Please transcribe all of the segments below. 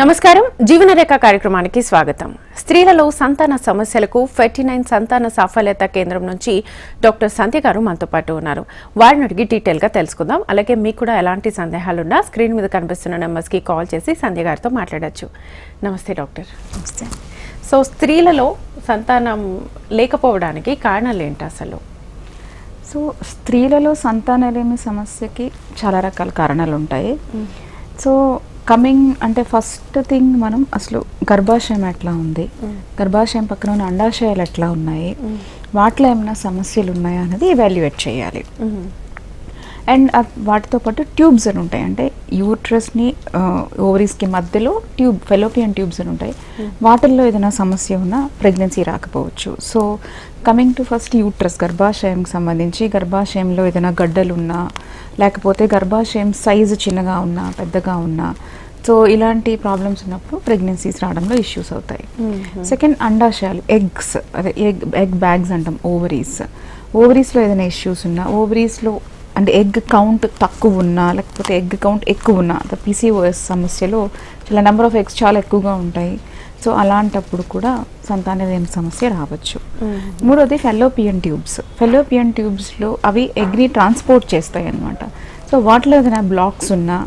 నమస్కారం జీవనరేఖ కార్యక్రమానికి స్వాగతం. స్త్రీలలో సంతాన సమస్యలకు 49 సంతాన సాఫల్యత కేంద్రం నుంచి డాక్టర్ సంధ్య గారు మనతో పాటు ఉన్నారు. వారిని అడిగి డీటెయిల్ గా తెలుసుకుందాం. అలాగే మీకు కూడా ఎలాంటి సందేహాలున్నా స్క్రీన్ మీద కనిపిస్తున్న నెంబర్స్ కి కాల్ చేసి సంధ్య గారితో మాట్లాడొచ్చు. నమస్తే డాక్టర్. నమస్తే. సో స్త్రీలలో సంతానం లేకపోవడానికి కారణాలు ఏంటి అసలు? సో స్త్రీలలో సంతానలేమి సమస్యకి చాలా రకాల కారణాలు ఉంటాయి. సో కమింగ్ అంటే ఫస్ట్ థింగ్ మనం అసలు గర్భాశయం ఎట్లా ఉంది, గర్భాశయం పక్కన ఉన్న అండాశయాలు ఎట్లా ఉన్నాయి, వాటిలో ఏమైనా సమస్యలు ఉన్నాయా అనేది ఎవాల్యుయేట్ చేయాలి. అండ్ వాటితో పాటు ట్యూబ్స్ అని ఉంటాయి, అంటే యూట్రస్ని ఓవరీస్కి మధ్యలో ఫెలోపియన్ ట్యూబ్స్ అని ఉంటాయి. వాటిల్లో ఏదైనా సమస్య ఉన్నా ప్రెగ్నెన్సీ రాకపోవచ్చు. So coming to first uterus, గర్భాశయంకి సంబంధించి గర్భాశయంలో ఏదైనా గడ్డలు ఉన్నా, లేకపోతే గర్భాశయం సైజు చిన్నగా ఉన్నా పెద్దగా ఉన్నా, సో ఇలాంటి ప్రాబ్లమ్స్ ఉన్నప్పుడు ప్రెగ్నెన్సీస్ రావడంలో ఇష్యూస్ అవుతాయి. సెకండ్, అండాశయాలు, ఎగ్స్, అదే ఎగ్ బ్యాగ్స్ అంటాం, ఓవరీస్లో ఏదైనా ఇష్యూస్ ఉన్నా, ఓవరీస్లో అంటే ఎగ్ కౌంట్ తక్కువ ఉన్నా లేకపోతే ఎగ్ కౌంట్ ఎక్కువ ఉన్నా, PCOS సమస్యలో చాలా నెంబర్ ఆఫ్ ఎగ్స్ చాలా ఎక్కువగా ఉంటాయి. సో అలాంటప్పుడు కూడా సంతానలేమి సమస్య రావచ్చు. మూడోది ఫెలోపియన్ ట్యూబ్స్లో అవి ఎగ్ని ట్రాన్స్పోర్ట్ చేస్తాయి అన్నమాట. సో వాటిలో ఏదైనా బ్లాక్స్ ఉన్నా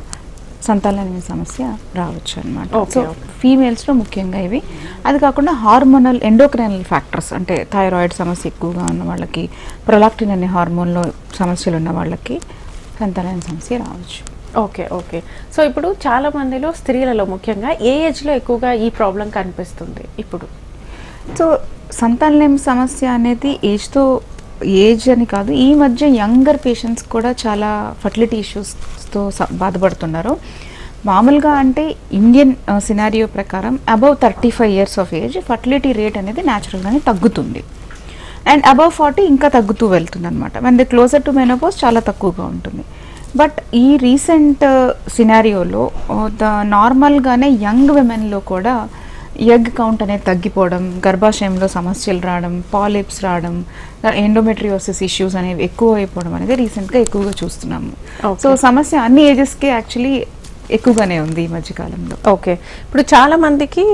సంతానలేమి సమస్య రావచ్చు అనమాట. సో ఫీమేల్స్లో ముఖ్యంగా ఇవి. అది కాకుండా హార్మోనల్ ఎండోక్రైనల్ ఫ్యాక్టర్స్, అంటే థైరాయిడ్ సమస్య ఎక్కువగా ఉన్న వాళ్ళకి, ప్రొలాక్టిన్ అనే హార్మోన్లో సమస్యలు ఉన్న వాళ్ళకి సంతానలేమి సమస్య రావచ్చు. ఓకే. సో ఇప్పుడు చాలా మందిలో స్త్రీలలో ముఖ్యంగా ఏ ఏజ్లో ఎక్కువగా ఈ ప్రాబ్లం కనిపిస్తుంది ఇప్పుడు? సో సంతానలేమి సమస్య అనేది ఏజ్ అని కాదు, ఈ మధ్య యంగర్ పేషెంట్స్ కూడా చాలా ఫర్టిలిటీ ఇష్యూస్తో బాధపడుతున్నారు. మామూలుగా అంటే ఇండియన్ సినారియో ప్రకారం above 35 years of age fertility rate అనేది న్యాచురల్గానే తగ్గుతుంది. అండ్ అబవ్ 40 ఇంకా తగ్గుతూ వెళ్తుంది అనమాట. When the closer to menopause చాలా తక్కువగా ఉంటుంది. బట్ ఈ రీసెంట్ సినారియోలో నార్మల్గానే యంగ్ విమెన్లో కూడా ఎగ్ కౌంట్ అనేది తగ్గిపోవడం, గర్భాశయంలో సమస్యలు రావడం, పాలిప్స్ రావడం, ఎండోమెట్రియోసిస్ ఇష్యూస్ అనేవి ఎక్కువ అయిపోవడం అనేది రీసెంట్గా ఎక్కువగా చూస్తున్నాము. సో సమస్య అన్ని ఏజెస్కి యాక్చువల్లీ ఎక్కువగానే ఉంది ఈ మధ్యకాలంలో. ఓకే. ఇప్పుడు చాలా మందికి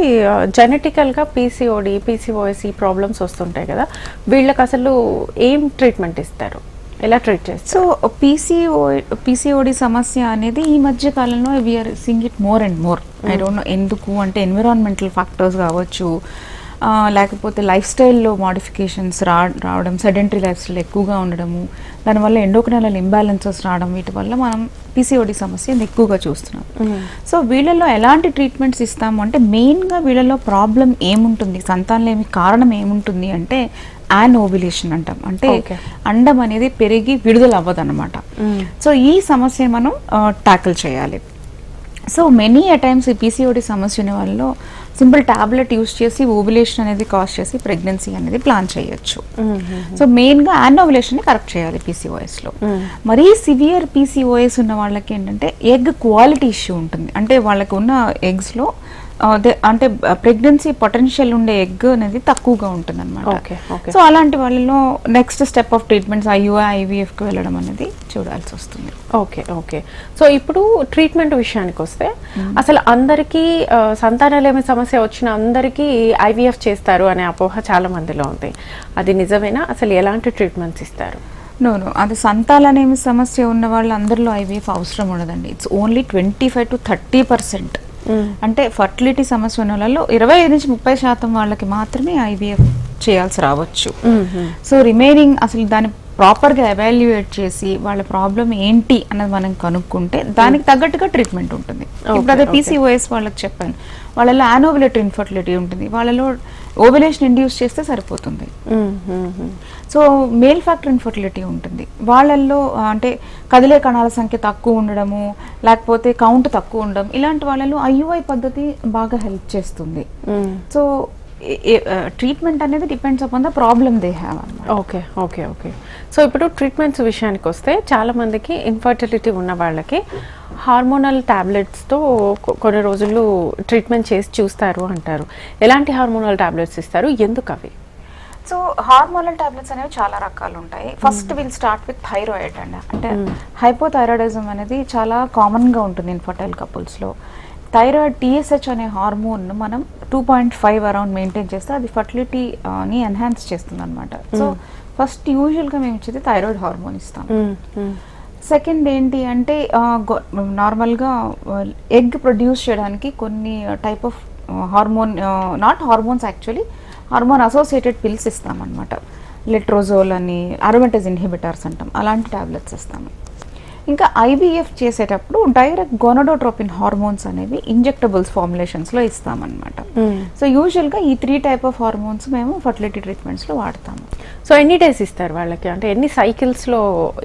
జెనెటికల్గా PCOS ఈ ప్రాబ్లమ్స్ వస్తుంటాయి కదా, వీళ్ళకి అసలు ఏం ట్రీట్మెంట్ ఇస్తారు, ఎలా ట్రీట్ చేస్తారు? సో PCOD సమస్య అనేది ఈ మధ్య కాలంలో we are seeing it more and more. I don't know ఎందుకు, అంటే ఎన్విరాన్మెంటల్ ఫ్యాక్టర్స్ కావచ్చు, లేకపోతే లైఫ్ స్టైల్లో మోడిఫికేషన్స్ రావడం, సెడెంటరీ లైఫ్ స్టైల్ ఎక్కువగా ఉండడము, దానివల్ల ఎండోక్రైనల్ ఇంబ్యాలెన్సెస్ రావడం, వీటి వల్ల మనం PCOD సమస్య ఎక్కువగా చూస్తున్నాం. సో వీళ్ళలో ఎలాంటి ట్రీట్మెంట్స్ ఇస్తాము అంటే, మెయిన్గా వీళ్ళలో ప్రాబ్లం ఏముంటుంది, సంతానలేమి కారణం ఏముంటుంది అంటే యానోవ్యులేషన్ అంటాం, అంటే అండం అనేది పెరిగి విడుదల అవ్వదు అనమాట. సో ఈ సమస్య మనం ట్యాకిల్ చేయాలి. సో మెనీ టైమ్స్ ఈ PCOD సమస్య ఉన్న వాళ్ళలో సింపుల్ టాబ్లెట్ యూస్ చేసి ఓవ్యులేషన్ అనేది కాజ్ చేసి ప్రెగ్నెన్సీ అనేది ప్లాన్ చేయొచ్చు. సో మెయిన్గా యానోవ్యులేషన్ కరెక్ట్ చేయాలి PCOSలో. మరీ సివియర్ PCOS ఉన్న వాళ్ళకి ఏంటంటే ఎగ్ క్వాలిటీ ఇష్యూ ఉంటుంది, అంటే వాళ్ళకి ఉన్న ఎగ్స్లో అంటే ప్రెగ్నెన్సీ పొటెన్షియల్ ఉండే ఎగ్ అనేది తక్కువగా ఉంటుంది అనమాట. సో అలాంటి వాళ్ళలో నెక్స్ట్ స్టెప్ ఆఫ్ ట్రీట్మెంట్స్ IVFకి వెళ్ళడం అనేది చూడాల్సి వస్తుంది. ఓకే. సో ఇప్పుడు ట్రీట్మెంట్ విషయానికి వస్తే, అసలు అందరికీ సంతానలేమి సమస్య వచ్చిన అందరికీ IVF చేస్తారు అనే అపోహ చాలా మందిలో ఉంది. అది నిజమేనా? అసలు ఎలాంటి ట్రీట్మెంట్స్ ఇస్తారు? నో, అది సంతానలేమి సమస్య ఉన్న వాళ్ళందరిలో IVF అవసరం ఉండదండి. It's only 25 to 30%. అంటే ఫర్టిలిటీ సమస్య ఉన్న వాళ్ళలో 25 నుంచి 30% వాళ్ళకి మాత్రమే IVF చేయాల్సి రావచ్చు. సో రిమైనింగ్ అసలు దాన్ని ప్రాపర్గా ఎవాల్యుయేట్ చేసి వాళ్ళ ప్రాబ్లం ఏంటి అన్నది మనం కనుక్కుంటే దానికి తగ్గట్టుగా ట్రీట్మెంట్ ఉంటుంది. ఇప్పుడు అదే PCOS వాళ్ళకి చెప్పాను, వాళ్ళలో యానోవ్యులేటరీ ఇన్ఫర్టిలిటీ ఉంటుంది, వాళ్ళలో ఓవ్యులేషన్ ఇండ్యూస్ చేస్తే సరిపోతుంది. సో మేల్ ఫ్యాక్టర్ ఇన్ఫర్టిలిటీ ఉంటుంది, వాళ్ళల్లో అంటే కదిలే కణాల సంఖ్య తక్కువ ఉండడము, లేకపోతే కౌంట్ తక్కువ ఉండడం, ఇలాంటి వాళ్ళలో IUI పద్ధతి బాగా హెల్ప్ చేస్తుంది. సో ట్రీట్మెంట్ అనేది depends upon the problem they have అన్నమాట. ఓకే. సో ఇప్పుడు ట్రీట్మెంట్స్ విషయానికి వస్తే, చాలా మందికి ఇన్ఫర్టిలిటీ ఉన్న వాళ్ళకి హార్మోనల్ టాబ్లెట్స్తో కొన్ని రోజులు ట్రీట్మెంట్ చేసి చూస్తారు అంటారు. ఎలాంటి హార్మోనల్ టాబ్లెట్స్ ఇస్తారు, ఎందుకు అవి? సో హార్మోనల్ టాబ్లెట్స్ అనేవి చాలా రకాలు ఉంటాయి. First will start with thyroid అండి, అంటే హైపోథైరాయిడిజం అనేది చాలా కామన్గా ఉంటుంది ఇన్ఫర్టైల్ కపుల్స్లో. థైరాయిడ్ TSH అనే హార్మోన్ మనం 2.5 అరౌండ్ మెయింటైన్ చేస్తే అది ఫర్టిలిటీని ఎన్హాన్స్ చేస్తుంది అనమాట. సో ఫస్ట్ యూజువల్గా మేము ఇచ్చేది థైరాయిడ్ హార్మోన్ ఇస్తాం. సెకండ్ ఏంటి అంటే నార్మల్గా ఎగ్ ప్రొడ్యూస్ చేయడానికి కొన్ని type of hormone, not hormones actually, hormone associated pills ఇస్తామన్నమాట. లెట్రోజోల్ అని, అరోమేటేజ్ ఇన్హిబిటర్స్ అంటాం, అలాంటి టాబ్లెట్స్ ఇస్తాము. ఇంకా IVF చేసేటప్పుడు డైరెక్ట్ గోనడోట్రోపిన్ హార్మోన్స్ అనేవి ఇంజెక్టబుల్స్ ఫార్ములేషన్స్లో ఇస్తామన్నమాట. సో యూజువల్గా ఈ 3 టైప్ ఆఫ్ హార్మోన్స్ మేము ఫర్టిలిటీ ట్రీట్మెంట్స్లో వాడతాము. సో ఎన్ని డేస్ ఇస్తారు వాళ్ళకి, అంటే ఎన్ని సైకిల్స్లో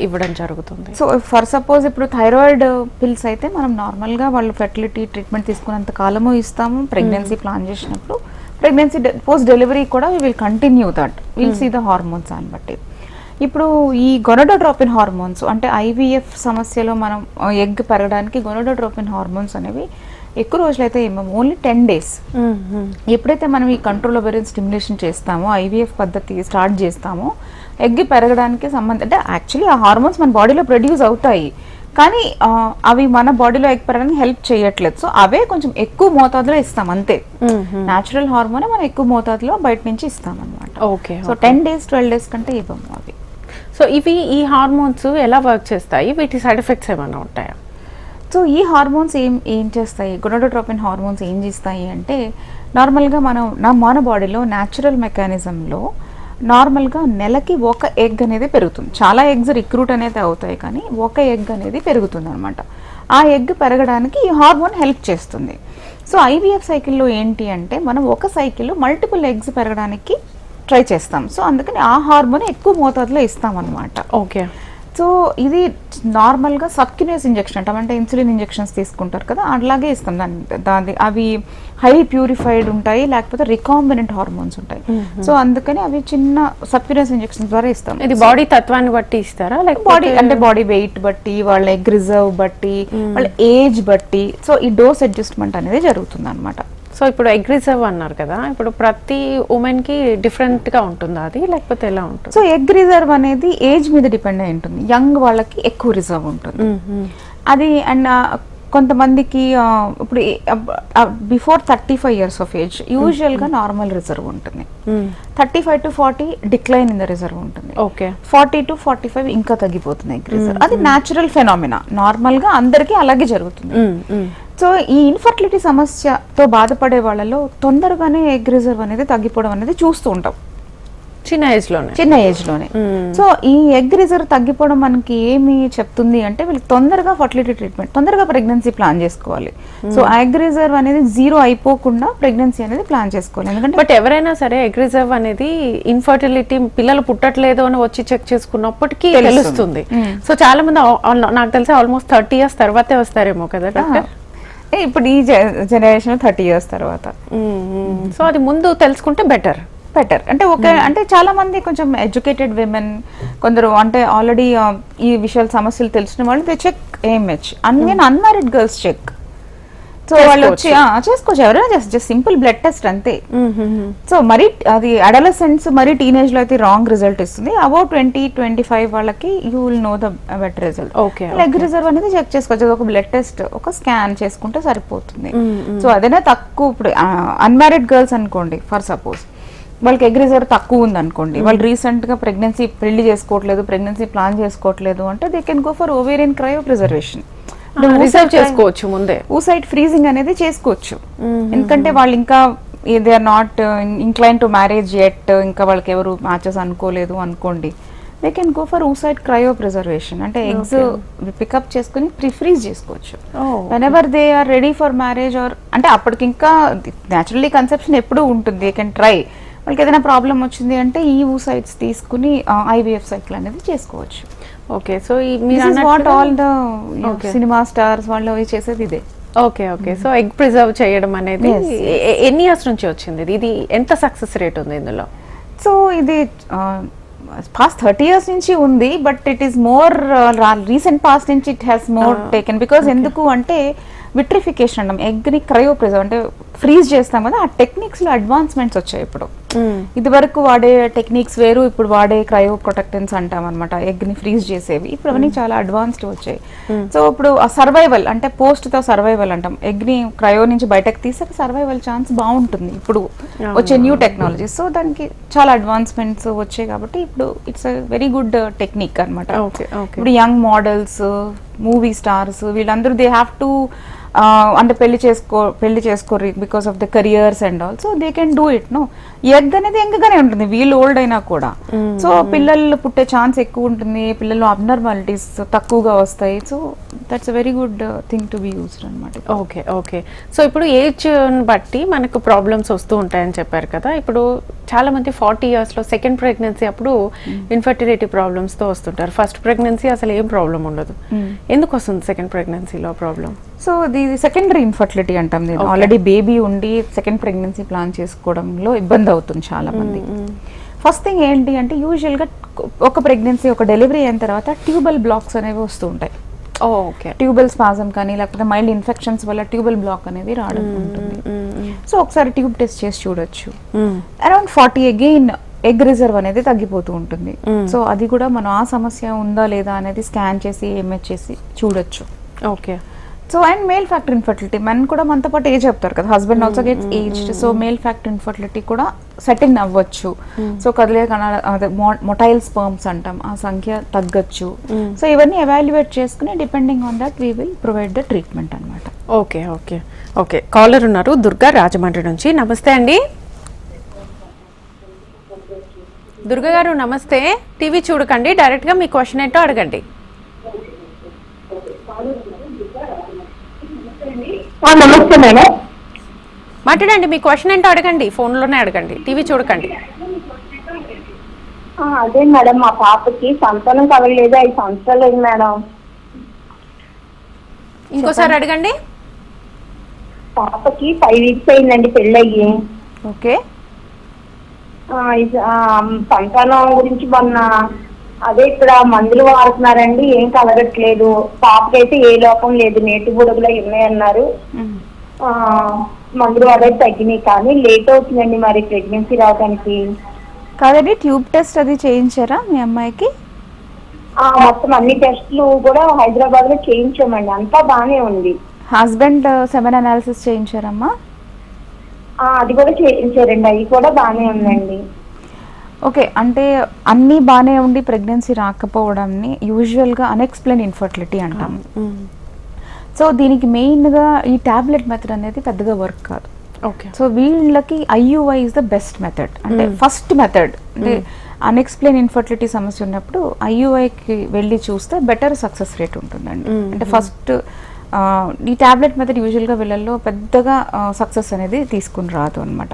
ఇవ్వడం జరుగుతుంది? సో ఫర్ సపోజ్ ఇప్పుడు థైరాయిడ్ పిల్స్ అయితే మనం నార్మల్గా వాళ్ళు ఫర్టిలిటీ ట్రీట్మెంట్ తీసుకున్నంత కాలము ఇస్తాము. ప్రెగ్నెన్సీ ప్లాన్ చేసినప్పుడు, ప్రెగ్నెన్సీ పోస్ట్ డెలివరీ కూడా will continue that, will see the hormones అని బట్టి. ఇప్పుడు ఈ గొనడోట్రోపిన్ హార్మోన్స్ అంటే IVF సమస్యలో మనం ఎగ్ పెరగడానికి గొనడోట్రోపిన్ హార్మోన్స్ అనేవి ఎక్కువ రోజులైతే ఇవ్వము, ఓన్లీ 10 days. ఎప్పుడైతే మనం ఈ కంట్రోల్ ఓవేరియన్ స్టిమ్యులేషన్ చేస్తామో, IVF పద్ధతి స్టార్ట్ చేస్తామో, ఎగ్ పెరగడానికి అంటే యాక్చువల్లీ ఆ హార్మోన్స్ మన బాడీలో ప్రొడ్యూస్ అవుతాయి, కానీ అవి మన బాడీలో ఎగ్ పెరగడానికి హెల్ప్ చేయట్లేదు. సో అవే కొంచెం ఎక్కువ మోతాదులో ఇస్తాం అంతే. న్యాచురల్ హార్మోన్ మనం ఎక్కువ మోతాదులో బయట నుంచి ఇస్తాం అనమాట. ఓకే. సో 10 days 12 days కంటే ఇవ్వము అవి. సో ఈ హార్మోన్స్ ఎలా వర్క్ చేస్తాయి, వీటి సైడ్ ఎఫెక్ట్స్ ఏమైనా ఉంటాయా? సో ఈ హార్మోన్స్ ఏం చేస్తాయి, గొనడోట్రోపిన్ హార్మోన్స్ ఏం చేస్తాయి అంటే, నార్మల్గా మన బాడీలో న్యాచురల్ మెకానిజంలో నార్మల్గా నెలకి ఒక ఎగ్ అనేది పెరుగుతుంది. చాలా ఎగ్స్ రిక్రూట్ అనేది అవుతాయి, కానీ ఒక ఎగ్ అనేది పెరుగుతుంది అనమాట. ఆ ఎగ్ పెరగడానికి ఈ హార్మోన్ హెల్ప్ చేస్తుంది. సో IVF సైకిల్లో ఏంటి అంటే, మనం ఒక సైకిల్లో మల్టిపుల్ ఎగ్స్ పెరగడానికి ట్రై చేస్తాం. సో అందుకని ఆ హార్మోన్ ఎక్కువ మోతాదులో ఇస్తాం అనమాట. ఓకే. సో ఇది నార్మల్గా సబ్క్యూనియస్ ఇంజెక్షన్ అంటాం, అంటే ఇన్సులిన్ ఇంజెక్షన్స్ తీసుకుంటారు కదా, అట్లాగే ఇస్తాం. దాని అవి హై ప్యూరిఫైడ్ ఉంటాయి, లేకపోతే రికాంబినెంట్ హార్మోన్స్ ఉంటాయి. సో అందుకని అవి చిన్న సబ్క్యూనియస్ ఇంజెక్షన్ ద్వారా ఇస్తాం. ఇది బాడీ తత్వాన్ని బట్టి ఇస్తారా, లైక్ బాడీ అంటే బాడీ వెయిట్ బట్టి, వాళ్ళ ఎగ్ రిజర్వ్ బట్టి, వాళ్ళ ఏజ్ బట్టి, సో ఈ డోస్ అడ్జస్ట్మెంట్ అనేది జరుగుతుంది అనమాట. సో ఇప్పుడు ఎగ్ రిజర్వ్ అన్నారు కదా, ఇప్పుడు ప్రతి ఉమెన్ కి డిఫరెంట్ గా ఉంటుందా అది, లేకపోతే ఎలా ఉంటుంది? సో ఎగ్ రిజర్వ్ అనేది ఏజ్ మీద డిపెండ్ అయి ఉంటుంది. యంగ్ వాళ్ళకి ఎక్కువ రిజర్వ్ ఉంటుంది అది. అండ్ కొంతమందికి ఇప్పుడు బిఫోర్ 35 years ఆఫ్ ఏజ్ యూజువల్గా నార్మల్ రిజర్వ్ ఉంటుంది. 35 to 40 decline in the reserve ఉంటుంది. ఓకే. 40 to 45 ఇంకా తగ్గిపోతుంది ఎగ్ రిజర్వ్. అది న్యాచురల్ ఫెనామినా, నార్మల్గా అందరికీ అలాగే జరుగుతుంది. సో ఈ ఇన్ఫర్టిలిటీ సమస్యతో బాధపడే వాళ్ళలో తొందరగానే ఎగ్ రిజర్వ్ అనేది తగ్గిపోవడం అనేది చూస్తూ ఉంటాం చిన్న ఏజ్ లోనే. సో ఈ ఎగ్ రిజర్వ్ తగ్గిపోవడం మనకి ఏమి చెప్తుంది అంటే, వీళ్ళకి తొందరగా ఫర్టిలిటీ ట్రీట్మెంట్, తొందరగా ప్రెగ్నెన్సీ ప్లాన్ చేసుకోవాలి. సో ఎగ్ రిజర్వ్ అనేది 0 అయిపోకుండా ప్రెగ్నెన్సీ అనేది ప్లాన్ చేసుకోవాలి. ఎందుకంటే బట్ ఎవరైనా సరే ఎగ్ రిజర్వ్ అనేది ఇన్ఫర్టిలిటీ, పిల్లలు పుట్టట్లేదు అని వచ్చి చెక్ చేసుకున్నప్పటికీ తెలుస్తుంది. సో చాలా మంది నాకు తెలిసి ఆల్మోస్ట్ 30 years తర్వాతే వస్తారేమో కదా డాక్టర్? ఇప్పుడు ఈ జనరేషన్ 30 years తర్వాత. సో అది ముందు తెలుసుకుంటే బెటర్ అంటే అంటే చాలా మంది కొంచెం ఎడ్యుకేటెడ్ విమెన్, కొందరు అంటే ఆల్రెడీ ఈ విషయాల సమస్యలు తెలిసిన వాళ్ళు check AMH. Unmarried girls check. So వాళ్ళు వచ్చి చేసుకోవచ్చు, ఎవరైనా జస్ట్ సింపుల్ బ్లడ్ టెస్ట్ అంతే. సో మరి అది అడలసెంట్స్, మరి టీనేజ్ లో అయితే రాంగ్ రిజల్ట్ ఇస్తుంది. అబౌట్ 20-25 వాళ్ళకి you will know the better result. Egg reserve అనేది చెక్ చేసుకోవచ్చు, ఒక బ్లడ్ టెస్ట్, ఒక స్కాన్ చేసుకుంటే సరిపోతుంది. సో అదేనా తక్కువ, ఇప్పుడు అన్మ్యారీడ్ గర్ల్స్ అనుకోండి ఫర్ సపోజ్, వాళ్ళకి ఎగ్ రిజర్వ్ తక్కువ ఉంది అనుకోండి, వాళ్ళు రీసెంట్ గా ప్రెగ్నెన్సీ పెళ్లి చేసుకోవట్లేదు, ప్రెగ్నెన్సీ ప్లాన్ చేసుకోవట్లేదు అంటే they can go for ovarian cryopreservation. Reserve చేసుకోవచ్చు ముందే, ఊసైడ్ ఫ్రీజింగ్ అనేది చేసుకోవచ్చు. ఎందుకంటే వాళ్ళు ఇంకా they are not incline to marriage yet, ఇంకా వాళ్ళకి ఎవరు మ్యాచెస్ అనుకోలేదు అనుకోండి, they can go for oocyte cryopreservation. అంటే ఎగ్స్ పికప్ చేసుకుని ఫ్రీజ్ చేసుకోవచ్చు whenever they are ready for marriage. Or అంటే అప్పటికి ఇంకా న్యాచురల్లీ కన్సెప్షన్ ఎప్పుడూ ఉంటుంది, దే కెన్ ట్రై. వాళ్ళకి ఏదైనా ప్రాబ్లం వచ్చింది అంటే ఈ ఊసైడ్స్ తీసుకుని IVF సైకిల్ అనేది చేసుకోవచ్చు. Okay. So what all the cinema stars వాళ్ళు చేసేది ఇదే. ఓకే. సో ఎగ్ ప్రిజర్వ్ చేయడం అనేది ఎన్ని ఇయర్స్ నుంచి వచ్చింది, ఇది ఎంత సక్సెస్ రేట్ ఉంది ఇందులో? సో ఇది పాస్ట్ 30 years నుంచి ఉంది, but it is more recent past నుంచి it has more taken. Because ఎందుకు అంటే విట్రిఫికేషన్ అంటాం, ఎగ్ని క్రయో ప్రిజర్వ్ అంటే ఫ్రీజ్ చేస్తాం కదా, ఆ టెక్నిక్స్లో అడ్వాన్స్మెంట్స్ వచ్చాయి ఇప్పుడు. ఇది వరకు వాడే టెక్నిక్స్ వేరు, ఇప్పుడు వాడే క్రయో ప్రొటెక్టెన్స్ అంటాం అనమాట, ఎగ్ ని ఫ్రీజ్ చేసేవి. ఇప్పుడు అవన్నీ చాలా అడ్వాన్స్డ్ వచ్చాయి. సో ఇప్పుడు ఆ సర్వైవల్ అంటే పోస్ట్ తో సర్వైవల్ అంటాం, ఎగ్ ని క్రయో నుంచి బయటకు తీసాక సర్వైవల్ ఛాన్స్ బాగుంటుంది ఇప్పుడు వచ్చే న్యూ టెక్నాలజీ. సో దానికి చాలా అడ్వాన్స్మెంట్స్ వచ్చాయి కాబట్టి ఇప్పుడు it's a very good technique అనమాట. ఇప్పుడు యంగ్ మోడల్స్, మూవీ స్టార్స్ వీళ్ళందరూ దే హ్యావ్ టు అంటే పెళ్లి చేసుకోరు because of the careers and all. So they can do it. No, egg అనేది యంగ్గానే ఉంటుంది వీళ్ళు ఓల్డ్ అయినా కూడా. సో పిల్లలు పుట్టే ఛాన్స్ ఎక్కువ ఉంటుంది, పిల్లలు అబ్నార్మాలిటీస్ తక్కువగా వస్తాయి. So that's a very good thing to be used అనమాట. Okay okay. సో ఇప్పుడు ఏజ్ బట్టి మనకు ప్రాబ్లమ్స్ వస్తూ ఉంటాయని చెప్పారు కదా. ఇప్పుడు చాలా మంది 40 years లో సెకండ్ ప్రెగ్నెన్సీ అప్పుడు ఇన్ఫర్టిలిటీ ప్రాబ్లమ్స్ తో వస్తుంటారు. ఫస్ట్ ప్రెగ్నెన్సీ అసలు ఏం ప్రాబ్లం ఉండదు. ఎందుకు వస్తుంది సెకండ్ ప్రెగ్నెన్సీలో ప్రాబ్లం? సో ఇది సెకండరీ ఇన్ఫర్టిలిటీ అంటాం. నేను ఆల్రెడీ బేబీ ఉండి సెకండ్ ప్రెగ్నెన్సీ ప్లాన్ చేసుకోవడంలో ఇబ్బంది అవుతుంది చాలా మంది. ఫస్ట్ థింగ్ ఏంటి అంటే యూజువల్గా ఒక ప్రెగ్నెన్సీ, ఒక డెలివరీ అయిన తర్వాత ట్యూబల్ బ్లాక్స్ అనేవి వస్తూ ఉంటాయి. ట్యూబల్ స్పాజం కానీ లేకపోతే మైల్డ్ ఇన్ఫెక్షన్స్ వల్ల ట్యూబల్ బ్లాక్ అనేది రావడం ఉంటుంది. సో ఒకసారి ట్యూబ్ టెస్ట్ చేసి చూడొచ్చు. అరౌండ్ 40 అగైన్ ఎగ్ రిజర్వ్ అనేది తగ్గిపోతూ ఉంటుంది. సో అది కూడా మనం ఆ సమస్య ఉందా లేదా అనేది స్కాన్ చేసి ఎంహెచ్ చేసి చూడొచ్చు. Okay. So and male factor infertility, మన కూడా మనతో పాటు ఏజ్ చెప్తారు కదా, husband also gets aged. So male factor infertility కూడా సెట్ ఇన్ అవ్వచ్చు. సో కదిలే అదే మొటైల్ స్పర్మ్స్ అంటాం, ఆ సంఖ్య తగ్గచ్చు. సో ఇవన్నీ ఎవాల్యుయేట్ చేసుకుని depending on that we will provide the treatment అనమాట. Okay okay okay. కాలర్ ఉన్నారు దుర్గా రాజమండ్రి నుంచి. నమస్తే అండి దుర్గా గారు. నమస్తే. టీవీ చూడకండి, డైరెక్ట్గా మీ క్వశ్చన్ ఏంటో అడగండి. నమస్తే మేడం. మాట్లాడండి, మీ క్వశ్చన్ ఏంటో అడగండి, ఫోన్లోనే అడగండి, టీవీ చూడకండి. అదే మేడం, మా పాపకి సంతానం కలగలేదు, 5 సంవత్సరాలు అయింది మేడం. ఇంకోసారి అడగండి. పాపకి 5 weeks అయిందండి పెళ్ళయ్యి. ఓకే. సంతానం గురించి మొన్న అదే ఇక్కడ మందులు వాడుతున్నారండి, ఏం కలగట్లేదు. పాపకైతే ఏ లోపం లేదు, నేటి బుడగలు ఉన్నాయన్నారు. మందులు వాడేది తగ్గినాయి, కానీ లేట్ అవుతుందండి మరి ప్రెగ్నెన్సీ రావడానికి. కాదండి, ట్యూబ్ టెస్ట్ అది చేయించారా మీ అమ్మాయికి? మొత్తం అన్ని టెస్టులు కూడా హైదరాబాద్ లో చేయించామండి, అంతా బానే ఉంది. హస్బెండ్ సెమెన్ అనాలిసిస్ చేయించారమ్మా? అది కూడా చేయించారండి, అవి కూడా బానే ఉందండి. ఓకే. అంటే అన్నీ బాగానే ఉండి ప్రెగ్నెన్సీ రాకపోవడాన్ని యూజువల్గా అన్ఎక్స్ప్లెయిన్ ఇన్ఫర్టిలిటీ అంటాం. సో దీనికి మెయిన్గా ఈ టాబ్లెట్ మెథడ్ అనేది పెద్దగా వర్క్ కాదు. ఓకే. సో వీళ్ళకి IUI is the best method, అంటే ఫస్ట్ మెథడ్. అంటే అన్ఎక్స్ప్లెయిన్ ఇన్ఫర్టిలిటీ సమస్య ఉన్నప్పుడు ఐయుఐకి వెళ్ళి చూస్తే బెటర్ సక్సెస్ రేట్ ఉంటుందండి. అంటే ఫస్ట్ ఈ టాబ్లెట్ మెథడ్ యూజువల్గా వీళ్ళల్లో పెద్దగా సక్సెస్ అనేది తీసుకుని రాదు అనమాట.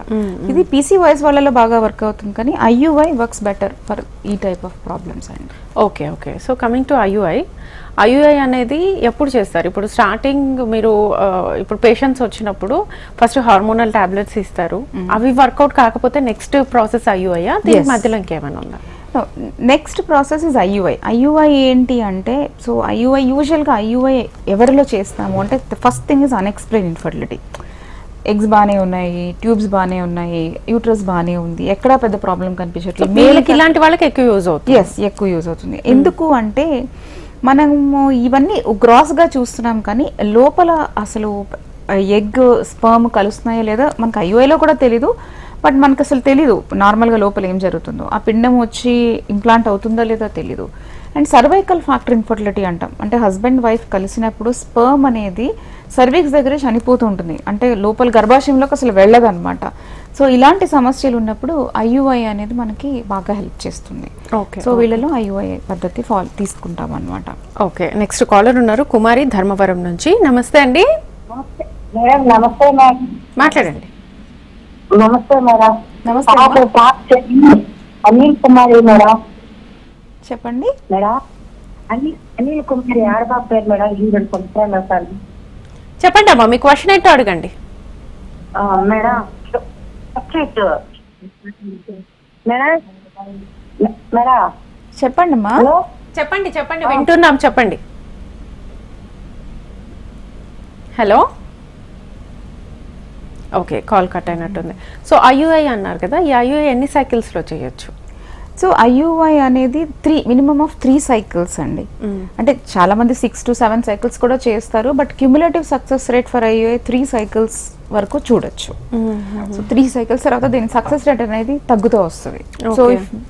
ఇది పీసీఓఎస్ వాళ్ళలో బాగా వర్క్ అవుతుంది, కానీ ఐయుఐ వర్క్స్ బెటర్ ఫర్ ఈ టైప్ ఆఫ్ ప్రాబ్లమ్స్ అండి. Okay okay. So coming to IUI అనేది ఎప్పుడు చేస్తారు? ఇప్పుడు స్టార్టింగ్ మీరు ఇప్పుడు పేషెంట్స్ వచ్చినప్పుడు ఫస్ట్ హార్మోనల్ టాబ్లెట్స్ ఇస్తారు, అవి వర్కౌట్ కాకపోతే నెక్స్ట్ ప్రాసెస్ ఐయుఐ, దీని మధ్యలో ఇంకేమైనా ఉందా? Next process is IUI. IUI ఏంటి అంటే, సో ఐయుఐ యూజువల్గా ఐయుఐ ఎవరిలో చేస్తాము అంటే first thing is unexplained infertility. Eggs బాగానే ఉన్నాయి, ట్యూబ్స్ బాగానే ఉన్నాయి, యూట్రస్ బాగానే ఉంది, ఎక్కడా పెద్ద ప్రాబ్లం కనిపించట్లేదు. మేల్కి ఇలాంటి వాళ్ళకి ఎక్కువ యూజ్ అవుతుంది. ఎక్కువ యూజ్ అవుతుంది. ఎందుకు అంటే మనము ఇవన్నీ గ్రాస్గా చూస్తున్నాం, కానీ లోపల అసలు ఎగ్ స్పర్మ్ కలుస్తున్నాయో లేదా మనకు ఐయుఐలో కూడా తెలీదు. బట్ మనకు అసలు తెలీదు నార్మల్గా లోపల ఏం జరుగుతుందో, ఆ పిండం వచ్చి ఇంప్లాంట్ అవుతుందో లేదో తెలీదు. అండ్ సర్వైకల్ ఫ్యాక్టర్ ఇన్ఫర్టిలిటీ అంటాం, అంటే హస్బెండ్ వైఫ్ కలిసినప్పుడు స్పర్మ్ అనేది సర్వీక్స్ దగ్గరే చనిపోతూ ఉంటుంది, అంటే లోపల గర్భాశయంలోకి అసలు వెళ్ళదు అనమాట. సో ఇలాంటి సమస్యలు ఉన్నప్పుడు ఐయుఐ అనేది మనకి బాగా హెల్ప్ చేస్తుంది. సో వీళ్ళలో ఐయుఐ పద్ధతి తీసుకుంటాం అనమాట. ఓకే. నెక్స్ట్ కాలర్ ఉన్నారు కుమారి ధర్మవరం నుంచి. నమస్తే అండి. నమస్తే మేడం. మాట్లాడండి. నమస్తే మేడం. నమస్తే. అనిల్ కుమారి మేడం. చెప్పండి మేడం. అనిల్ కుమారి ఆడబాబు పేరు మేడం. 2 సంవత్సరాలు సార్. చెప్పండి అమ్మా, మీ క్వశ్చన్ ఏంటో అడగండి. మేడం మేడం మేడం చెప్పండి అమ్మా. చెప్పండి చెప్పండి, వింటున్నాం, చెప్పండి. ఓకే, కాల్ కట్ అయినట్టుంది. సో ఐయుఐ అన్నారు కదా, ఈ ఐయుఐ ఎన్ని సైకిల్స్లో చేయొచ్చు? సో ఐయుఐ అనేది మినిమమ్ ఆఫ్ 3 సైకిల్స్ అండి. అంటే చాలా మంది 6 to 7 సైకిల్స్ కూడా చేస్తారు, but cumulative success rate for IUI 3 cycles వరకు చూడొచ్చు. సో 3 సైకిల్స్ తర్వాత దీని సక్సెస్ రేట్ అనేది తగ్గుతూ వస్తుంది. సో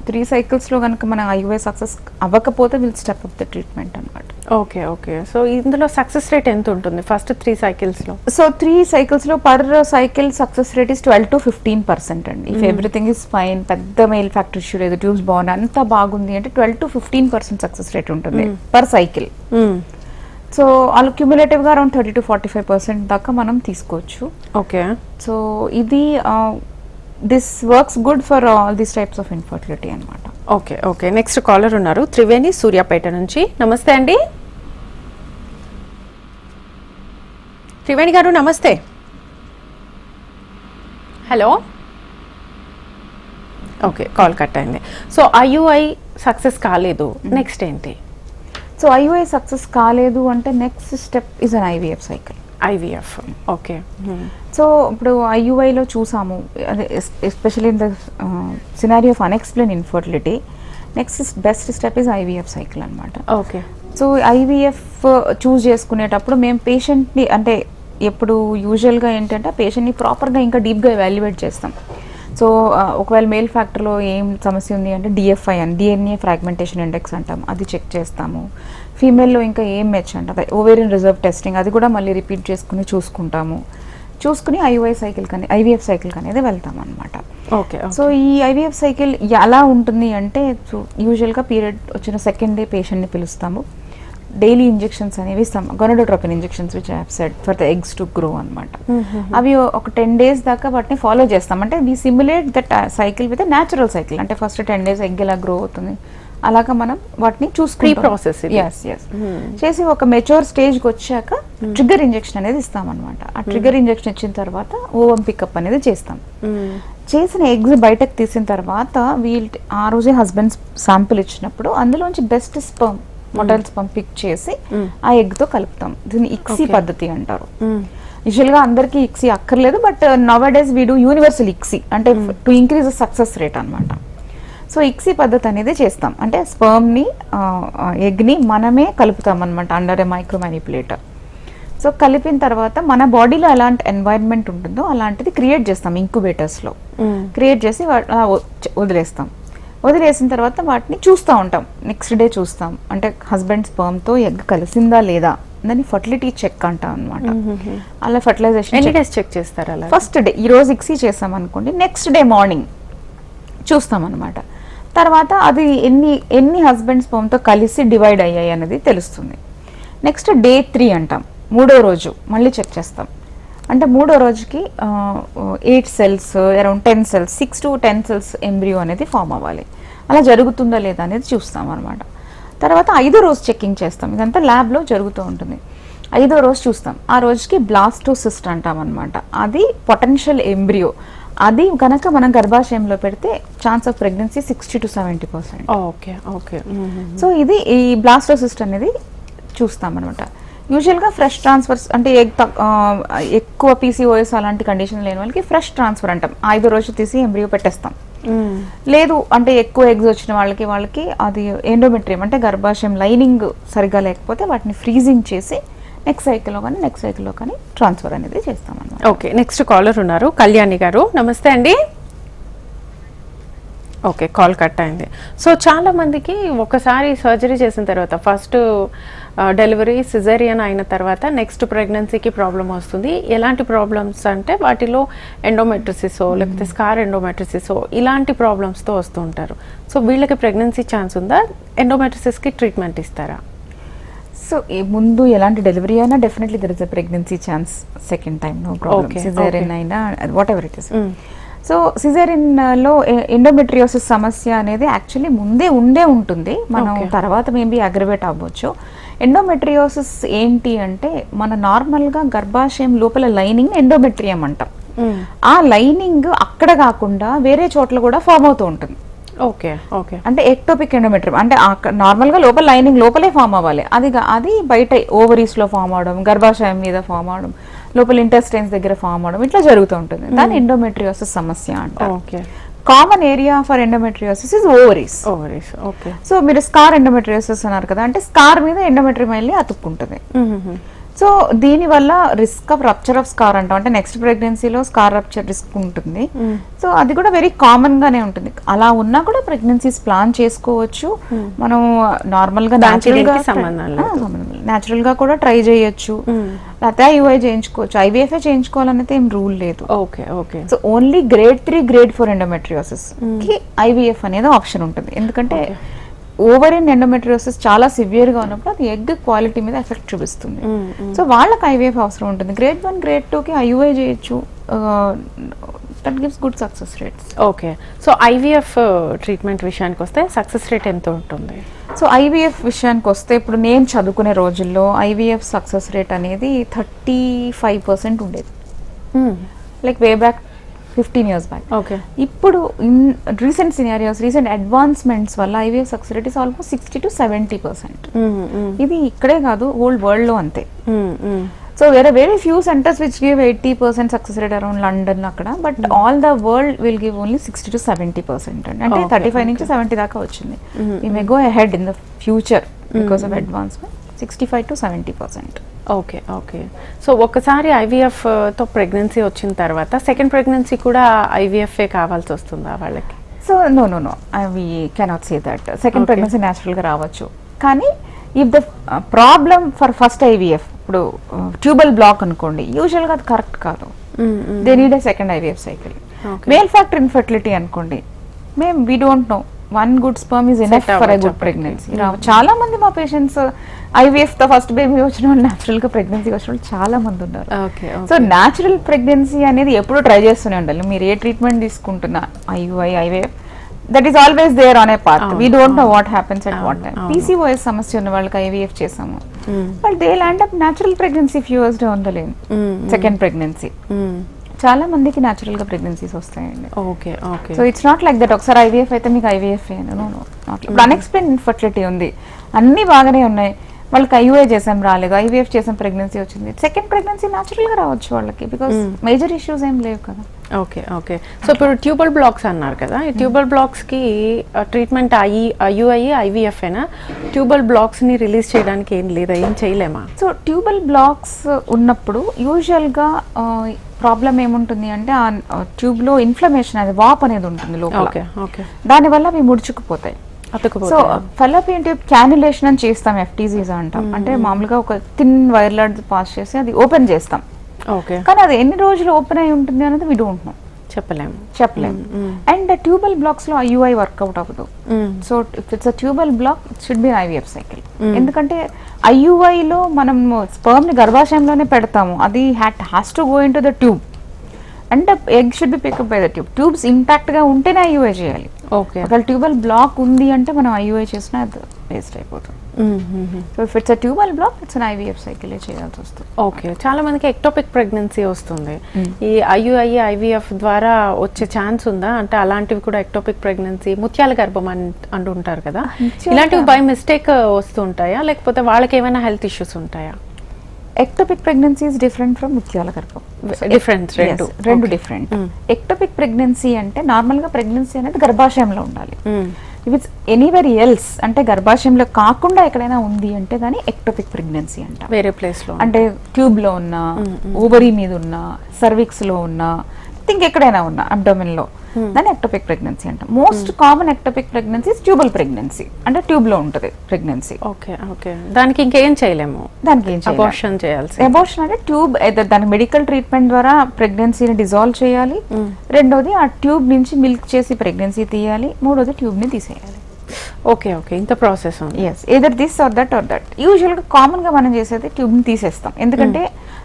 3 సైకిల్స్ లో కనుక మన ఐయుఐ సక్సెస్ అవ్వకపోతే will step up the treatment అనమాట. Okay okay. సో ఇందులో సక్సెస్ రేట్ ఎంత ఉంటుంది ఫస్ట్ 3 సైకిల్స్లో? సో 3 సైకిల్స్ లో per cycle success rate is 12 to 15% అండి. ఇఫ్ ఎవ్రీథింగ్ ఇస్ ఫైన్, పెద్ద మెయిల్ ఫ్యాక్టర్ ఇష్యూ లేదు, ట్యూబ్స్ బాగుంది, అంతా బాగుంది అంటే 12 to 15% సక్సెస్ రేట్ ఉంటుంది పర్ సైకిల్. సో వాళ్ళు క్యుములేటివ్ గా అరౌండ్ 30 to 45% దాకా మనం తీసుకోవచ్చు. ఓకే. సో ఇది this works good for all these types of infertility అనమాట. Okay okay. నెక్స్ట్ కాలర్ ఉన్నారు, త్రివేణి సూర్యాపేట నుంచి. నమస్తే అండి త్రివేణి గారు. నమస్తే. హలో. ఓకే, కాల్ కట్ అయింది. సో ఐయుఐ సక్సెస్ కాలేదు, నెక్స్ట్ ఏంటి? సో ఐయుఐ సక్సెస్ కాలేదు అంటే next step is an IVF cycle. IVF. Okay. So ఇప్పుడు ఐయుఐలో చూసాము, అదే especially in the scenario of unexplained infertility, next best step is IVF cycle అనమాట. ఓకే. సో ఐవీఎఫ్ చూస్ చేసుకునేటప్పుడు మేము పేషెంట్ని అంటే ఎప్పుడు యూజువల్గా ఏంటంటే పేషెంట్ని ప్రాపర్గా ఇంకా డీప్గా ఎవాల్యుయేట్ చేస్తాం. సో ఒకవేళ మేల్ ఫ్యాక్టర్లో ఏం సమస్య ఉంది అంటే డిఎఫ్ఐ అని, డిఎన్ఏ ఫ్రాగ్మెంటేషన్ ఇండెక్స్ అంటాం, అది చెక్ చేస్తాము. ఫీమేల్లో ఇంకా ఏం మెచ్ అంటే అదే ఓవేరియన్ రిజర్వ్ టెస్టింగ్, అది కూడా మళ్ళీ రిపీట్ చేసుకుని చూసుకుని ఐయుఐ సైకిల్ కానీ ఐవీఎఫ్ సైకిల్ అనేది వెళ్తాం అనమాట. ఓకే. సో ఈ ఐవీఎఫ్ సైకిల్ ఎలా ఉంటుంది అంటే, సో యూజువల్గా పీరియడ్ వచ్చిన సెకండ్ డే పేషెంట్ని పిలుస్తాము. డైలీ ఇంజెక్షన్స్ అనేవి ఇస్తాం, gonadotropin injections which I have said for the eggs to grow అనమాట. అవి ఒక 10 days దాకా వాటిని ఫాలో చేస్తాం. అంటే we simulate that cycle with natural cycle. అంటే ఫస్ట్ 10 days ఎగ్ ఎలా గ్రో అవుతుంది అలాగా మనం వాటిని చూసుకుంటాం. ప్రాసెస్ చేసి ఒక మెచ్యూర్ స్టేజ్కి వచ్చాక ట్రిగ్గర్ ఇంజెక్షన్ అనేది ఇస్తాం అనమాట. ఆ ట్రిగ్గర్ ఇంజెక్షన్ ఇచ్చిన తర్వాత ఓవం పికప్ అనేది చేస్తాం. చేసిన ఎగ్స్ బయటకు తీసిన తర్వాత ఆ రోజే హస్బెండ్ శాంపుల్ ఇచ్చినప్పుడు అందులోంచి best sperm motile sperm pick చేసి ఆ ఎగ్ తో కలుపుతాం. దీన్ని ఇక్సీ పద్ధతి అంటారు. యూజువల్ గా అందరికి ఇక్సీ అక్కర్లేదు, but now days we do universal ICSI అంటే టు ఇంక్రీజ్ సక్సెస్ రేట్ అనమాట. సో ఇక్సీ పద్ధతి అనేది చేస్తాం. అంటే స్పర్మ్ని ఎగ్ని మనమే కలుపుతాం అనమాట అండర్ ఏ మైక్రో మ్యానిపులేటర్. సో కలిపిన తర్వాత మన బాడీలో ఎలాంటి ఎన్వైరన్మెంట్ ఉంటుందో అలాంటిది క్రియేట్ చేస్తాం ఇంక్యుబేటర్స్లో. క్రియేట్ చేసి వదిలేసిన తర్వాత వాటిని చూస్తూ ఉంటాం. నెక్స్ట్ డే చూస్తాం అంటే హస్బెండ్ స్పర్మ్తో ఎగ్ కలిసిందా లేదా, దాన్ని ఫర్టిలిటీ చెక్ అంటాం అనమాట. అలా ఫర్టిలైజేషన్ చెక్ చేస్తారు. అలా ఫస్ట్ డే ఈ రోజు ఇక్సీ చేస్తాం అనుకోండి, నెక్స్ట్ డే మార్నింగ్ చూస్తాం అనమాట. తర్వాత అది ఎన్ని హస్బెండ్ స్పర్మ్తో కలిసి డివైడ్ అయ్యాయి అనేది తెలుస్తుంది. నెక్స్ట్ డే 3 అంటాం, 3వ రోజు మళ్ళీ చెక్ చేస్తాం. అంటే 3వ రోజుకి 8 cells around 10 cells 6 to 10 cells embryo అనేది ఫామ్ అవ్వాలి. అలా జరుగుతుందా లేదా అనేది చూస్తాం అనమాట. తర్వాత 5వ రోజు చెకింగ్ చేస్తాం. ఇదంతా ల్యాబ్లో జరుగుతూ ఉంటుంది. 5వ రోజు చూస్తాం. ఆ రోజుకి బ్లాస్టోసిస్ట్ అంటాం అనమాట. అది పొటెన్షియల్ ఎంబ్రియో. అది కనుక మనం గర్భాశయంలో పెడితే chance of pregnancy 60 to 70%. Okay okay. So ఇది ఈ బ్లాస్టోసిస్ట్ అనేది చూస్తాం అనమాట. యూజువల్గా ఫ్రెష్ ట్రాన్స్ఫర్స్ అంటే ఎక్కువ పీసీఓఎస్ అలాంటి కండిషన్ లేని వాళ్ళకి ఫ్రెష్ ట్రాన్స్ఫర్ అంటాం. 5వ రోజు తీసి ఎంబ్రియో పెట్టేస్తాం. లేదు అంటే ఎక్కువ ఎగ్స్ వచ్చిన వాళ్ళకి అది ఎండోమెట్రియం అంటే గర్భాశయం లైనింగ్ సరిగా లేకపోతే వాటిని ఫ్రీజింగ్ చేసి నెక్స్ట్ సైకిల్లో కానీ ట్రాన్స్ఫర్ అనేది చేస్తాం అన్నమాట. ఓకే. నెక్స్ట్ కాలర్ ఉన్నారు, కళ్యాణి గారు. నమస్తే అండి. ఓకే, కాల్ కట్ అయింది. సో చాలా మందికి ఒకసారి సర్జరీ చేసిన తర్వాత ఫస్ట్ డెలివరీ సిజేరియన్ అయిన తర్వాత నెక్స్ట్ ప్రెగ్నెన్సీకి ప్రాబ్లం వస్తుంది. ఎలాంటి ప్రాబ్లమ్స్ అంటే వాటిలో ఎండోమెట్రిసిసో లేకపోతే స్కార్ ఎండోమెట్రిసిసో ఇలాంటి ప్రాబ్లమ్స్తో వస్తూ ఉంటారు. సో వీళ్ళకి ప్రెగ్నెన్సీ ఛాన్స్ ఉందా? ఎండోమెట్రిసిస్కి ట్రీట్మెంట్ ఇస్తారా? సో ముందు ఎలాంటి డెలివరీ అయినా definitely there is a pregnancy chance second time, no problem. Caesarean అయినా whatever it is. So సిజేరియన్లో ఎండోమెట్రియోసిస్ సమస్య అనేది యాక్చువల్లీ ముందే ఉంటుంది. మనం తర్వాత మేబీ అగ్రవేట్ అవ్వచ్చు. ఎండోమెట్రియోసిస్ ఏంటి అంటే మన నార్మల్గా గర్భాశయం లోపల లైనింగ్ ఎండోమెట్రియం అంటాం. ఆ లైనింగ్ అక్కడ కాకుండా వేరే చోట్ల కూడా ఫామ్ అవుతూ ఉంటుంది. Okay okay. అంటే ఎక్టోపిక్ ఎండోమెట్రియం అంటే నార్మల్గా లోపల లైనింగ్ లోపలే ఫామ్ అవ్వాలి, అది బయట ఓవరీస్లో ఫామ్ అవడం, గర్భాశయం మీద ఫామ్ అవడం, లోపల ఇంటెస్టైన్స్ దగ్గర ఫామ్ అవడం ఇట్లా జరుగుతూ ఉంటుంది. దాన్ని ఎండోమెట్రియోసిస్ సమస్య అంటారు. Okay. Common area for endometriosis is ovaries. Ovaries. Okay. So మీరు స్కార్ ఎండోమెట్రియోసిస్ అన్నారు కదా, అంటే స్కార్ మీద ఎండోమెట్రియం వెళ్ళి అతుక్కుంటుంది. సో దీనివల్ల risk of rupture of scar అంటాం, అంటే నెక్స్ట్ ప్రెగ్నెన్సీలో స్కార్ రప్చర్ రిస్క్ ఉంటుంది. సో అది కూడా వెరీ కామన్ గానే ఉంటుంది. అలా ఉన్నా కూడా ప్రెగ్నెన్సీస్ ప్లాన్ చేసుకోవచ్చు. మనం నార్మల్ గా న్యాచురల్ గా కూడా ట్రై చేయొచ్చు, లేకపోతే ఐయుఐ చేయించుకోవచ్చు. ఐవీఎఫ్ఏ చేయించుకోవాలనేది ఏం రూల్ లేదు. Okay okay. So only grade 3 grade 4 endometriosis కి ఐవీఎఫ్ అనేది ఆప్షన్ ఉంటుంది. ఎందుకంటే ఓవరీన్ ఎండోమెట్రియోసిస్ చాలా సివియర్ గా ఉన్నప్పుడు అది ఎగ్ క్వాలిటీ మీద ఎఫెక్ట్ చూపిస్తుంది. సో వాళ్ళకి ఐవీఎఫ్ అవసరం ఉంటుంది. గ్రేడ్ 1 గ్రేడ్ 2 కి ఐయుఐ చేయొచ్చు. That gives good success rates. Okay. So IVF treatment విషయానికి వస్తే సక్సెస్ రేట్ ఎంత ఉంటుంది? సో ఐవీఎఫ్ విషయానికి వస్తే ఇప్పుడు నేను చదువుకునే రోజుల్లో ఐవీఎఫ్ సక్సెస్ రేట్ అనేది 35% ఉండేది, like way back 15 years back. Okay. ఇప్పుడు in recent scenarios, recent advancements వల్ల IVF success rate is almost 60 to 70%. ఇది ఇక్కడే కాదు, హోల్ వరల్డ్ లో అంతే. So where are very few centres which give 80% success rate around London అక్కడ, but all the world will give only 60 to 70% అండి. అంటే 35 నుంచి 70 దాకా వచ్చింది. We may go ahead in the future because of advancement. 65 to 70%. Okay okay. So ఒకసారి IVF తో pregnancy వచ్చిన తర్వాత సెకండ్ ప్రెగ్నెన్సీ కూడా ఐవీఎఫ్ఏ కావాల్సి వస్తుందా వాళ్ళకి? So no we cannot say that. Second pregnancy న్యాచురల్గా రావచ్చు, కానీ if the problem for first IVF, ఇప్పుడు ట్యూబల్ బ్లాక్ అనుకోండి, యూజువల్గా అది కరెక్ట్ కాదు, they need a second IVF cycle. Male factor infertility అనుకోండి, మేము we don't no, 1 good sperm is enough for a good pregnancy. చాలా మంది మా పేషెంట్స్ ఐవీఎఫ్ తో ఫస్ట్ బేబీ వచ్చిన వాళ్ళు, న్యాచురల్ గా ప్రెగ్నెన్సీ వచ్చిన వాళ్ళు చాలా మంది ఉన్నారు. సో న్యాచురల్ ప్రెగ్నెన్సీ అనేది ఎప్పుడు ట్రై చేస్తూనే ఉండాలి. మీరు ఏ ట్రీట్మెంట్ తీసుకుంటున్నా, IUI, IVF, that is always there on a path. We don't know what happens at what time. PCOS సమస్య ఉన్న వాళ్ళకి ఐవీఎఫ్ చేసాము, but they land up natural pregnancy few years down the line, second pregnancy. చాలా మందికి natural గా pregnancies వస్తాయండి. Okay okay. So it's not like that ఒకసారి IVF అయితే మీకు ఐవీఎఫ్ ఇప్పుడు అన్ఎక్స్ప్లెయిన్ ఇన్ఫర్టిలిటీ ఉంది, అన్ని బాగానే ఉన్నాయి, వాళ్ళకి ఐయుఐ చేసాం రాలేదు, ఐవీఎఫ్ చేసాం ప్రెగ్నెన్సీ వచ్చింది, సెకండ్ ప్రెగ్నెన్సీ న్యాచురల్ గా రావచ్చు వాళ్ళకి, బికాస్ మేజర్ ఇష్యూస్ ఏం లేవు కదా. Okay okay. సో ఇప్పుడు ట్యూబల్ బ్లాక్స్ అన్నారు కదా, ఈ ట్యూబల్ బ్లాక్స్ కి ట్రీట్మెంట్ ఐయుఐ, ఐవీఎఫ్ అయినా ట్యూబల్ బ్లాక్స్ ని రిలీజ్ చేయడానికి ఏం లేదా, ఏం చేయలేమా? సో ట్యూబల్ బ్లాక్స్ ఉన్నప్పుడు యూజువల్ గా ప్రాబ్లం ఏముంటుంది అంటే ఆ ట్యూబ్ లో ఇన్ఫ్లమేషన్, అది వాప్ అనేది ఉంటుంది లోపల, దానివల్ల అవి ముడుచుకుపోతాయి. సో ఫెలోపియన్ ట్యూబ్ క్యాన్యులేషన్ అని చేస్తాం, ఎఫ్టీజీస్ అంటాం. అంటే మామూలుగా ఒక థిన్ వైర్ లాంటిది పాస్ చేసి అది ఓపెన్ చేస్తాం. కానీ అది ఎన్ని రోజులు ఓపెన్ అయి ఉంటుంది అనేది వి డోంట్ నో, చెప్పలేము. అండ్ ట్యూబల్ బ్లాక్స్ లో ఐయుఐ వర్కౌట్ అవ్వదు. So if it's a tubal block, it should be IVF cycle. ఎందుకంటే ఐయుఐ లో మనం స్పర్మ్ ని గర్భాశయంలోనే పెడతాము, అది has to go into the tube, and egg should be pick up by the tube. Tubes impact గా ఉంటేనే ఐయుఐ చేయాలి. ఒకవేళ ట్యూబల్ బ్లాక్ ఉంది అంటే మనం ఐయుఐ చేసినా అది వేస్ట్ అయిపోతుంది. So if it's a tubal black, it's an IVF cycle చేయాల్సి వస్తుంది. ఓకే. చాలా మందికి ఎక్టోపిక్ ప్రెగ్నెన్సీ వస్తుంది, ఈ ఐయుఐ, ఐవీఎఫ్ ద్వారా వచ్చే ఛాన్స్ ఉందా? అంటే అలాంటివి కూడా ఎక్టోపిక్ ప్రెగ్నెన్సీ, ముత్యాల గర్భం అంటుంటారు కదా, ఇలాంటివి బై మిస్టేక్ వస్తుంటాయా, లేకపోతే వాళ్ళకి ఏమైనా హెల్త్ ఇష్యూస్ ఉంటాయా? Ectopic pregnancy is different from ముత్యాల గర్భం. రెండు డిఫరెంట్. ఎక్టోపిక్ ప్రెగ్నెన్సీ అంటే నార్మల్ గా ప్రెగ్నెన్సీ అనేది గర్భాశయంలో ఉండాలి. ఇఫ్ ఇట్స్ ఎనీవేర్ ఎల్స్, అంటే గర్భాశయంలో కాకుండా ఎక్కడైనా ఉంది అంటే దాన్ని ఎక్టోపిక్ ప్రెగ్నెన్సీ అంట. వేరే ప్లేస్ లో, అంటే ట్యూబ్ లో ఉన్నా, ఓవరీ మీద ఉన్నా, సర్విక్స్ లో ఉన్నా, థింక్ ఎక్కడైనా ఉన్నా, అబ్డోమెన్ లో, దాన్ని ఎక్టోపిక్ ప్రెగ్నెన్సీ అంటాం. Most common ectopic pregnancy tubal pregnancy, అంటే ట్యూబ్ లో ఉంటుంది ప్రెగ్నెన్సీ. Okay okay. దానికి ఇంకేం చేయలేము, దానికి ఏం అబార్షన్ చేయాల్సి. అబార్షన్ అంటే ట్యూబ్, దాని మెడికల్ ట్రీట్మెంట్ ద్వారా ప్రెగ్నెన్సీని డిజాల్వ్ చేయాలి, రెండోది ఆ ట్యూబ్ నుంచి మిల్క్ చేసి ప్రెగ్నెన్సీ తీయాలి, మూడోది ట్యూబ్ ని తీసేయాలి. Okay okay. ఇంత ప్రాసెస్ ఉంది. Yes, either this or that or that. Usual గా కామన్ గా మనం చేసేది ట్యూబ్ ని తీసేస్తాం, ఎందుకంటే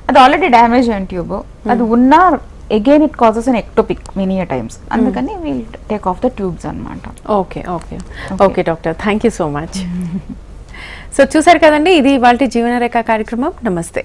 అది ఆల్రెడీ డ్యామేజ్ అయిన ట్యూబ్, అది ఉన్నా again it causes an ectopic many a times. అందుకని we'll take off the tubes అన్నమాట. Okay okay okay doctor, thank you so much. So చూసారు కదండి, ఇది ఇవాల్టి జీవనరేఖ కార్యక్రమం. నమస్తే.